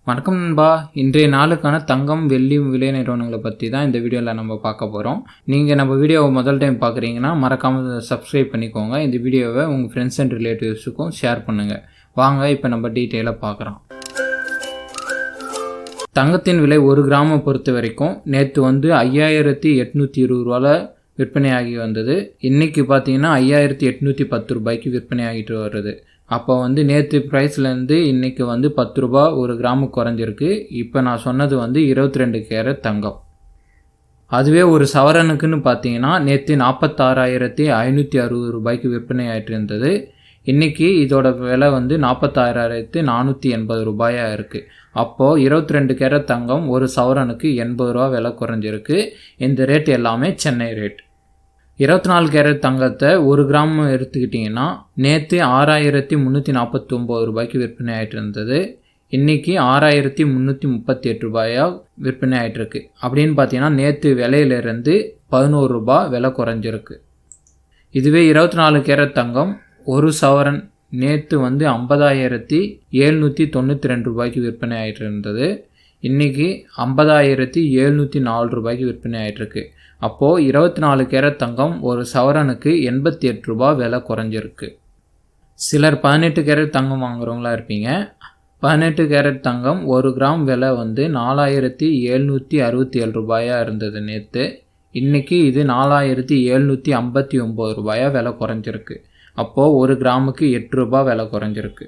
வணக்கம் நண்பா. இன்றைய நாளுக்கான தங்கம் வெள்ளி விலை நிறுவனங்களை பற்றி தான் இந்த வீடியோவில் நம்ம பார்க்க போகிறோம். நீங்கள் நம்ம வீடியோவை முதல் டைம் பார்க்குறீங்கன்னா மறக்காமல் சப்ஸ்கிரைப் பண்ணிக்கோங்க. இந்த வீடியோவை உங்கள் ஃப்ரெண்ட்ஸ் அண்ட் ரிலேட்டிவ்ஸுக்கும் ஷேர் பண்ணுங்கள். வாங்க இப்போ நம்ம டீட்டெயிலாக பார்க்குறோம். தங்கத்தின் விலை 1 கிராமை பொறுத்த வரைக்கும் நேற்று 5820 ரூபாவில் விற்பனையாகி வந்தது. இன்றைக்கி பார்த்தீங்கன்னா 5810 ரூபாய்க்கு விற்பனை ஆகிட்டு வருது. அப்போ நேற்று ப்ரைஸ்லேருந்து இன்றைக்கி 10 ரூபா 1 கிராமுக்கு குறைஞ்சிருக்கு. இப்போ நான் சொன்னது 22 கேரட் தங்கம். அதுவே ஒரு சவரனுக்குன்னு பார்த்தீங்கன்னா நேற்று 46,560 ரூபாய்க்கு விற்பனை ஆகிட்டு இருந்தது. இன்றைக்கி இதோட விலை 46,480 ரூபாயாக இருக்குது. அப்போது 22 கேரட் தங்கம் ஒரு சவரனுக்கு 80 ரூபா விலை குறைஞ்சிருக்கு. இந்த ரேட் எல்லாமே சென்னை ரேட். 24 கேரட் தங்கத்தை 1 கிராம் எடுத்துக்கிட்டிங்கன்னா நேற்று 6,349 ரூபாய்க்கு விற்பனை ஆகிட்டு இருந்தது. இன்றைக்கி 6,338 ரூபாயாக விற்பனை ஆகிட்டுருக்கு. அப்படின்னு பார்த்தீங்கன்னா நேற்று விலையிலேருந்து 11 ரூபா விலை குறைஞ்சிருக்கு. இதுவே 24 கேரட் தங்கம் ஒரு சவரன் நேற்று 50,792 ரூபாய்க்கு விற்பனை ஆகிட்டு இருந்தது. இன்றைக்கி 50,704 ரூபாய்க்கு விற்பனை ஆகிட்டுருக்கு. அப்போது 24 கேரட் தங்கம் ஒரு சவரனுக்கு 88 ரூபா விலை குறைஞ்சிருக்கு. சிலர் 18 கேரட் தங்கம் வாங்குறவங்களா இருப்பீங்க. 18 கேரட் தங்கம் 1 கிராம் விலை 4,767 ரூபாயாக இருந்தது நேற்று. இன்றைக்கி இது 4,759 ரூபாயாக விலை குறைஞ்சிருக்கு. அப்போது 1 கிராமுக்கு 8 ரூபா விலை குறைஞ்சிருக்கு.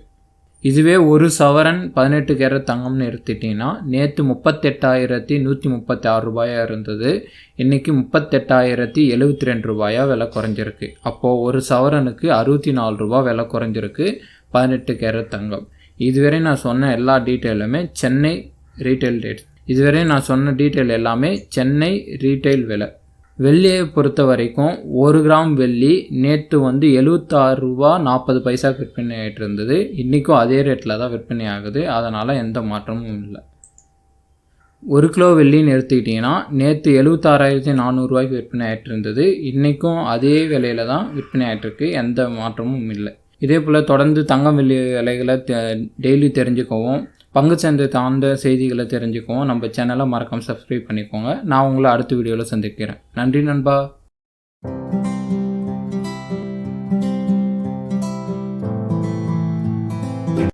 இதுவே ஒரு சவரன் 18 கேரட் தங்கம்னு எடுத்துட்டிங்கன்னா நேற்று 38,136 ரூபாயாக இருந்தது. இன்றைக்கி 38,072 ரூபாயாக விலை குறைஞ்சிருக்கு. அப்போது ஒரு சவரனுக்கு 64 ரூபா விலை குறைஞ்சிருக்கு 18 கேரட் தங்கம். இதுவரை நான் சொன்ன எல்லா டீட்டெயிலுமே சென்னை ரீட்டைல் ரேட். இதுவரை நான் சொன்ன டீட்டெயில் எல்லாமே சென்னை ரீட்டைல் விலை. வெள்ளியை பொறுத்த வரைக்கும் 1 கிராம் வெள்ளி நேற்று 76 ரூபா 40 பைசா விற்பனை ஆகிட்டு இருந்தது. இன்றைக்கும் அதே ரேட்டில் தான் விற்பனை ஆகுது. அதனால் எந்த மாற்றமும் இல்லை. 1 கிலோ வெள்ளின்னு எடுத்துக்கிட்டிங்கன்னா நேற்று 76,400 ரூபாய்க்கு விற்பனை ஆகிட்டு இருந்தது. இன்றைக்கும் அதே விலையில் தான் விற்பனை ஆகிட்டுருக்கு. எந்த மாற்றமும் இல்லை. இதே போல் தொடர்ந்து தங்கம் வெள்ளி விலைகளை டெய்லி தெரிஞ்சுக்கவும் பங்குச்சந்தை சார்ந்த செய்திகளை தெரிஞ்சுக்கவும் நம்ம சேனலை மறக்காமல் சப்ஸ்கிரைப் பண்ணிக்கோங்க. நான் உங்களை அடுத்த வீடியோவில் சந்திக்கிறேன். நன்றி நண்பா.